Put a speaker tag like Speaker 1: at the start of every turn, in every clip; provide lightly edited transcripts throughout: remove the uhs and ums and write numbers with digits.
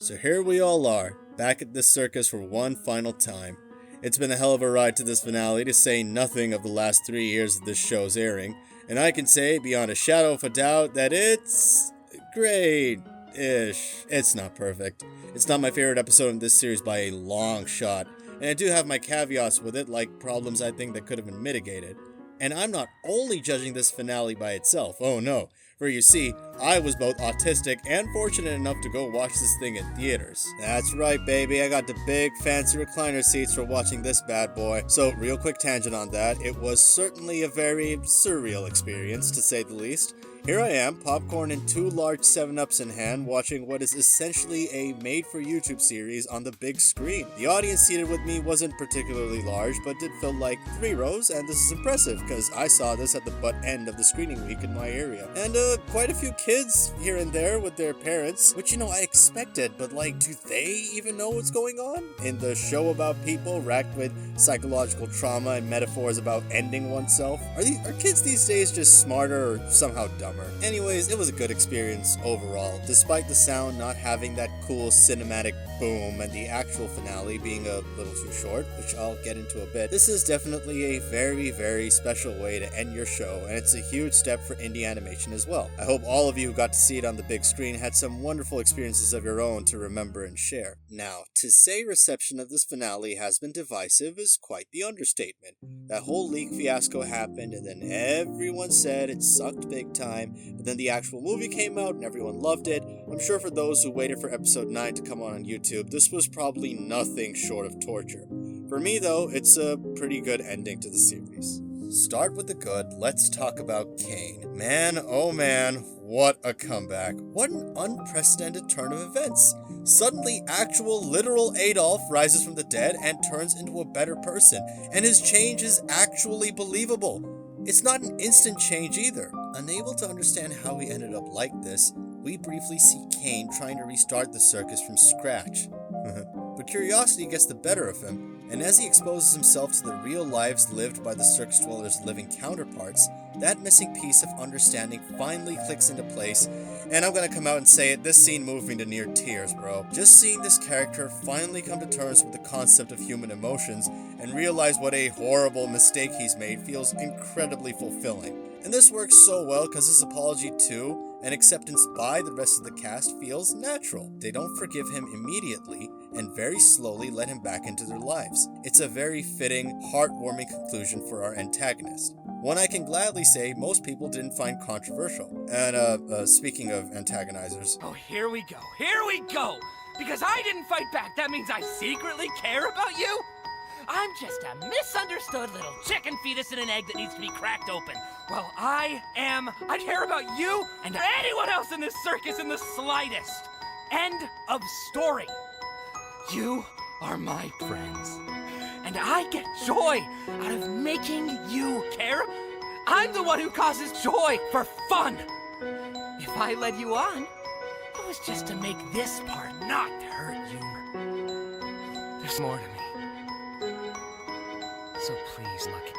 Speaker 1: So here we all are, back at this circus for one final time. It's been a hell of a ride to this finale, to say nothing of the last 3 years of this show's airing, and I can say, beyond a shadow of a doubt, that it's great-ish. It's not perfect. It's not my favorite episode in this series by a long shot, and I do have my caveats with it, like problems I think that could have been mitigated. And I'm not only judging this finale by itself, oh no. For you see, I was both autistic and fortunate enough to go watch this thing in theaters. That's right, baby, I got the big fancy recliner seats for watching this bad boy. So, real quick tangent on that, it was certainly a very surreal experience, to say the least. Here I am, popcorn and 2 large 7-Ups in hand, watching what is essentially a made-for-YouTube series on the big screen. The audience seated with me wasn't particularly large, but did fill like 3 rows, and this is impressive, because I saw this at the butt end of the screening week in my area. And quite a few kids here and there with their parents, which, I expected, but do they even know what's going on? In the show about people racked with psychological trauma and metaphors about ending oneself, are kids these days just smarter or somehow dumber? Anyways, it was a good experience overall, despite the sound not having that cool cinematic boom and the actual finale being a little too short, which I'll get into a bit. This is definitely a very, very special way to end your show, and it's a huge step for indie animation as well. I hope all of you who got to see it on the big screen had some wonderful experiences of your own to remember and share. Now, to say reception of this finale has been divisive is quite the understatement. That whole leak fiasco happened, and then everyone said it sucked big time, but then the actual movie came out and everyone loved it. I'm sure for those who waited for episode 9 to come on YouTube, this was probably nothing short of torture. For me though, it's a pretty good ending to the series. Start with the good, let's talk about Caine. Man, oh man, what a comeback. What an unprecedented turn of events. Suddenly, actual literal Adolf rises from the dead and turns into a better person, and his change is actually believable. It's not an instant change either. Unable to understand how he ended up like this, we briefly see Caine trying to restart the circus from scratch. But curiosity gets the better of him, and as he exposes himself to the real lives lived by the circus dwellers' living counterparts, that missing piece of understanding finally clicks into place, and I'm gonna come out and say it, this scene moved me to near tears, bro. Just seeing this character finally come to terms with the concept of human emotions and realize what a horrible mistake he's made feels incredibly fulfilling. And this works so well because his apology to and acceptance by the rest of the cast feels natural. They don't forgive him immediately and very slowly let him back into their lives. It's a very fitting, heartwarming conclusion for our antagonist. One I can gladly say most people didn't find controversial. And speaking of antagonizers...
Speaker 2: Oh, here we go! Because I didn't fight back, that means I secretly care about you? I'm just a misunderstood little chicken fetus in an egg that needs to be cracked open. Well, I care about you and anyone else in this circus in the slightest. End of story. You are my friends. And I get joy out of making you care. I'm the one who causes joy for fun. If I led you on, it was just to make this part not hurt you. There's more to me. So please look.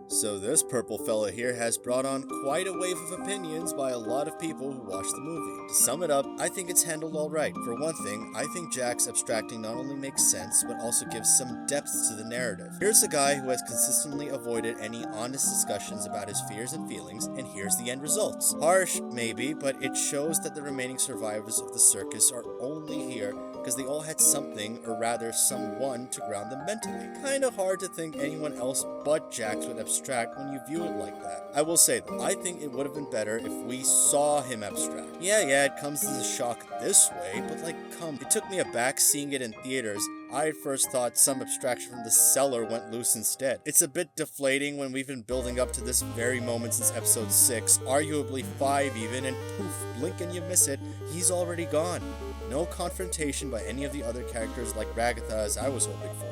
Speaker 1: So this purple fella here has brought on quite a wave of opinions by a lot of people who watched the movie. To sum it up, I think it's handled alright. For one thing, I think Jack's abstracting not only makes sense, but also gives some depth to the narrative. Here's a guy who has consistently avoided any honest discussions about his fears and feelings, and here's the end results. Harsh, maybe, but it shows that the remaining survivors of the circus are only here because they all had something, or rather someone, to ground them mentally. Kinda hard to think anyone else but Jax would abstract when you view it like that. I will say though, I think it would have been better if we saw him abstract. Yeah, it comes as a shock this way, but it took me aback seeing it in theaters. I at first thought some abstraction from the cellar went loose instead. It's a bit deflating when we've been building up to this very moment since episode 6, arguably 5 even, and poof, blink and you miss it, he's already gone. No confrontation by any of the other characters like Ragatha as I was hoping for.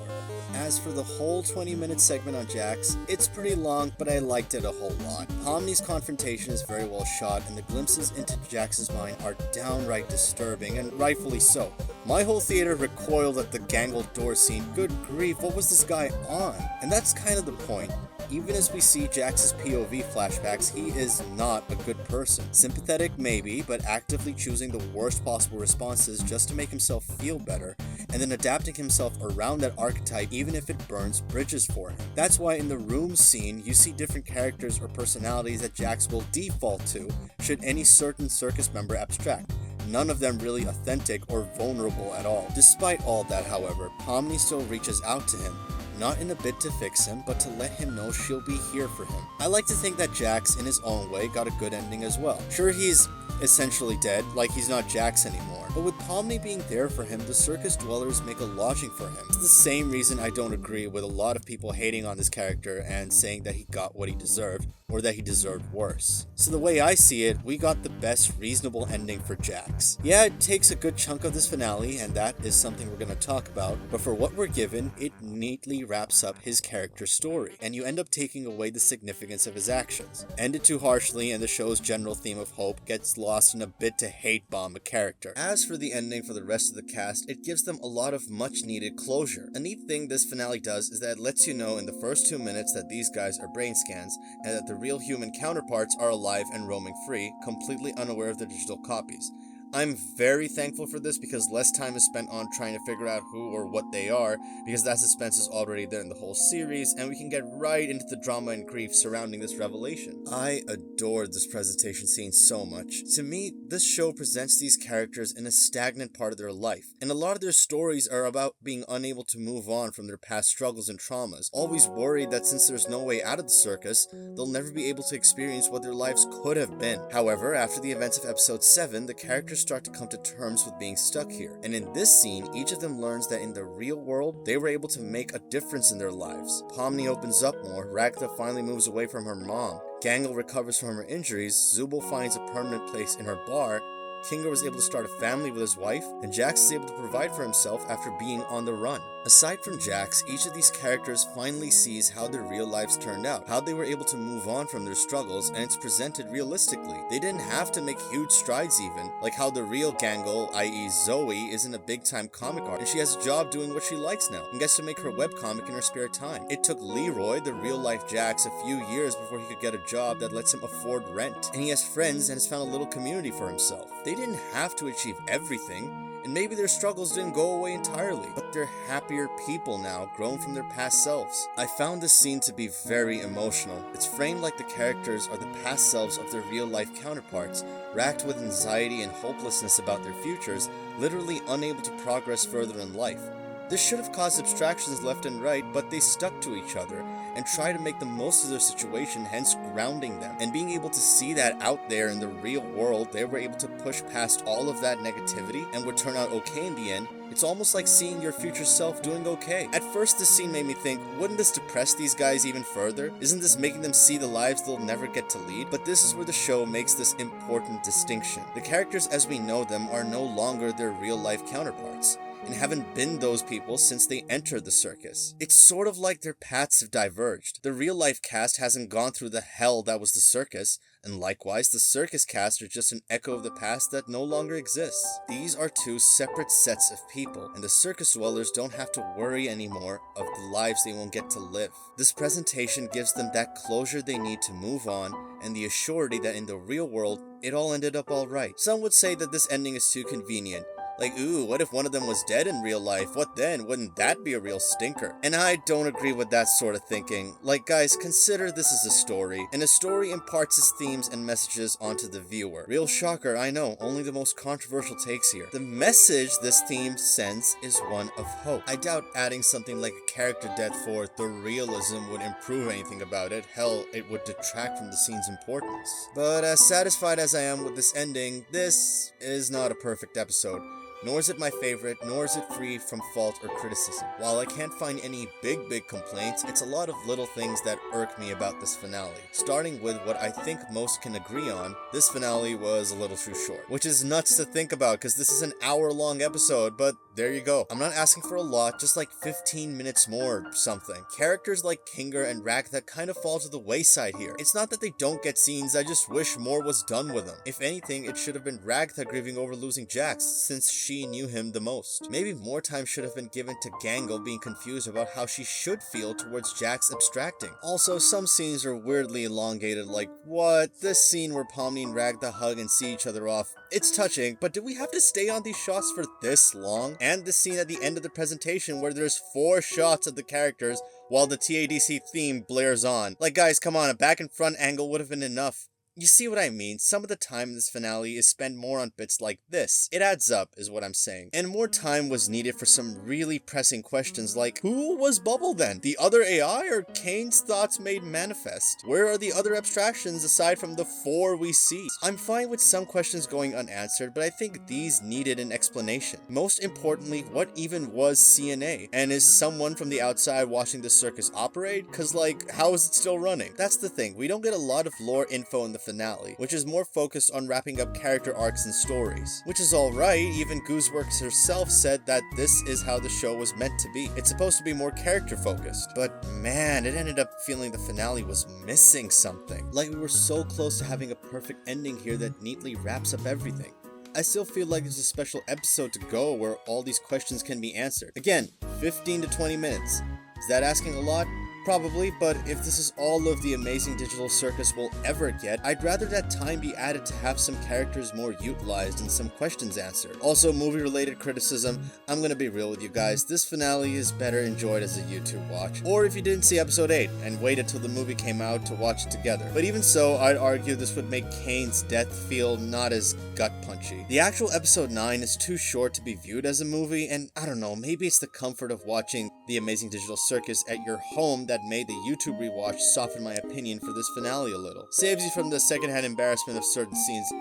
Speaker 1: As for the whole 20-minute segment on Jax, it's pretty long, but I liked it a whole lot. Pomni's confrontation is very well shot, and the glimpses into Jax's mind are downright disturbing, and rightfully so. My whole theater recoiled at the gangled door scene. Good grief, what was this guy on? And that's kind of the point. Even as we see Jax's POV flashbacks, he is not a good person. Sympathetic maybe, but actively choosing the worst possible responses just to make himself feel better, and then adapting himself around that archetype even if it burns bridges for him. That's why in the room scene, you see different characters or personalities that Jax will default to should any certain circus member abstract. None of them really authentic or vulnerable at all. Despite all that, however, Pomni still reaches out to him, not in a bid to fix him, but to let him know she'll be here for him. I like to think that Jax, in his own way, got a good ending as well. Sure, he's essentially dead, like he's not Jax anymore, but with Pomni being there for him, the circus dwellers make a lodging for him. It's the same reason I don't agree with a lot of people hating on this character and saying that he got what he deserved, or that he deserved worse. So the way I see it, we got the best reasonable ending for Jax. Yeah, it takes a good chunk of this finale, and that is something we're going to talk about, but for what we're given, it neatly wraps up his character story, and you end up taking away the significance of his actions. Ended too harshly, and the show's general theme of hope gets lost in a bid to hate bomb a character. As for the ending for the rest of the cast, it gives them a lot of much needed closure. A neat thing this finale does is that it lets you know in the first 2 minutes that these guys are brain scans, and that the real human counterparts are alive and roaming free, completely unaware of their digital copies. I'm very thankful for this because less time is spent on trying to figure out who or what they are, because that suspense is already there in the whole series, and we can get right into the drama and grief surrounding this revelation. I adored this presentation scene so much. To me, this show presents these characters in a stagnant part of their life, and a lot of their stories are about being unable to move on from their past struggles and traumas, always worried that since there's no way out of the circus, they'll never be able to experience what their lives could have been. However, after the events of episode 7, the characters start to come to terms with being stuck here. And in this scene, each of them learns that in the real world, they were able to make a difference in their lives. Pomni opens up more, Ragtha finally moves away from her mom, Gangle recovers from her injuries, Zubul finds a permanent place in her bar, Kinga was able to start a family with his wife, and Jax is able to provide for himself after being on the run. Aside from Jax, each of these characters finally sees how their real lives turned out, how they were able to move on from their struggles, and it's presented realistically. They didn't have to make huge strides even, like how the real Gangle, i.e. Zoe, isn't a big-time comic artist, and she has a job doing what she likes now, and gets to make her webcomic in her spare time. It took Leroy, the real-life Jax, a few years before he could get a job that lets him afford rent, and he has friends and has found a little community for himself. They didn't have to achieve everything, and maybe their struggles didn't go away entirely, but they're happier people now, grown from their past selves. I found this scene to be very emotional. It's framed like the characters are the past selves of their real-life counterparts, racked with anxiety and hopelessness about their futures, literally unable to progress further in life. This should have caused abstractions left and right, but they stuck to each other and tried to make the most of their situation, hence grounding them. And being able to see that out there in the real world, they were able to push past all of that negativity and would turn out okay in the end. It's almost like seeing your future self doing okay. At first, this scene made me think, wouldn't this depress these guys even further? Isn't this making them see the lives they'll never get to lead? But this is where the show makes this important distinction. The characters as we know them are no longer their real-life counterparts, and haven't been those people since they entered the circus. It's sort of like their paths have diverged. The real-life cast hasn't gone through the hell that was the circus, and likewise, the circus cast are just an echo of the past that no longer exists. These are two separate sets of people, and the circus dwellers don't have to worry anymore of the lives they won't get to live. This presentation gives them that closure they need to move on, and the assurity that in the real world, it all ended up alright. Some would say that this ending is too convenient. Like, ooh, what if one of them was dead in real life? What then? Wouldn't that be a real stinker? And I don't agree with that sort of thinking. Like, guys, consider this is a story, and a story imparts its themes and messages onto the viewer. Real shocker, I know, only the most controversial takes here. The message this theme sends is one of hope. I doubt adding something like a character death for the realism would improve anything about it. Hell, it would detract from the scene's importance. But as satisfied as I am with this ending, this is not a perfect episode. Nor is it my favorite, nor is it free from fault or criticism. While I can't find any big complaints, it's a lot of little things that irk me about this finale. Starting with what I think most can agree on, this finale was a little too short. Which is nuts to think about, because this is an hour-long episode, but there you go. I'm not asking for a lot, just like 15 minutes more or something. Characters like Kinger and Ragtha kind of fall to the wayside here. It's not that they don't get scenes, I just wish more was done with them. If anything, it should have been Ragtha grieving over losing Jax, since she knew him the most. Maybe more time should have been given to Gangle being confused about how she should feel towards Jax abstracting. Also, some scenes are weirdly elongated, like, what? This scene where Pomni and Ragtha hug and see each other off, it's touching, but do we have to stay on these shots for this long? And the scene at the end of the presentation where there's 4 shots of the characters while the TADC theme blares on. Like, guys, come on, a back and front angle would have been enough. You see what I mean? Some of the time in this finale is spent more on bits like this. It adds up, is what I'm saying. And more time was needed for some really pressing questions like, who was Bubble then? The other AI or Caine's thoughts made manifest? Where are the other abstractions aside from the 4 we see? I'm fine with some questions going unanswered, but I think these needed an explanation. Most importantly, what even was CNA? And is someone from the outside watching the circus operate? Cause like, how is it still running? That's the thing, we don't get a lot of lore info in the finale, which is more focused on wrapping up character arcs and stories. Which is alright, even Gooseworks herself said that this is how the show was meant to be. It's supposed to be more character focused. But man, it ended up feeling the finale was missing something. Like we were so close to having a perfect ending here that neatly wraps up everything. I still feel like there's a special episode to go where all these questions can be answered. Again, 15 to 20 minutes. Is that asking a lot? Probably, but if this is all of the Amazing Digital Circus will ever get, I'd rather that time be added to have some characters more utilized and some questions answered. Also, movie-related criticism, I'm gonna be real with you guys, this finale is better enjoyed as a YouTube watch, or if you didn't see episode 8 and waited till the movie came out to watch it together. But even so, I'd argue this would make Caine's death feel not as gut-punchy. The actual episode 9 is too short to be viewed as a movie, and I don't know, maybe it's the comfort of watching the Amazing Digital Circus at your home that made the YouTube rewatch soften my opinion for this finale a little. Saves you from the secondhand embarrassment of certain scenes.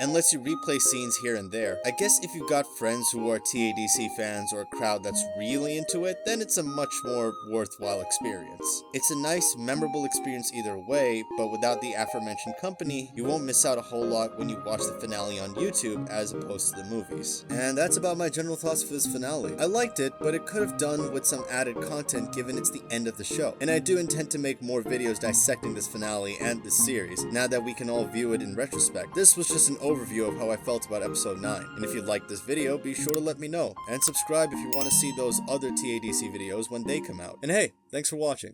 Speaker 1: And lets you replay scenes here and there. I guess if you got friends who are TADC fans or a crowd that's really into it, then it's a much more worthwhile experience. It's a nice, memorable experience either way, but without the aforementioned company, you won't miss out a whole lot when you watch the finale on YouTube as opposed to the movies. And that's about my general thoughts for this finale. I liked it, but it could have done with some added content given it's the end of the show. And I do intend to make more videos dissecting this finale and this series, now that we can all view it in retrospect. This was just an overview of how I felt about episode 9. And if you liked this video, be sure to let me know. And subscribe if you want to see those other TADC videos when they come out. And hey, thanks for watching.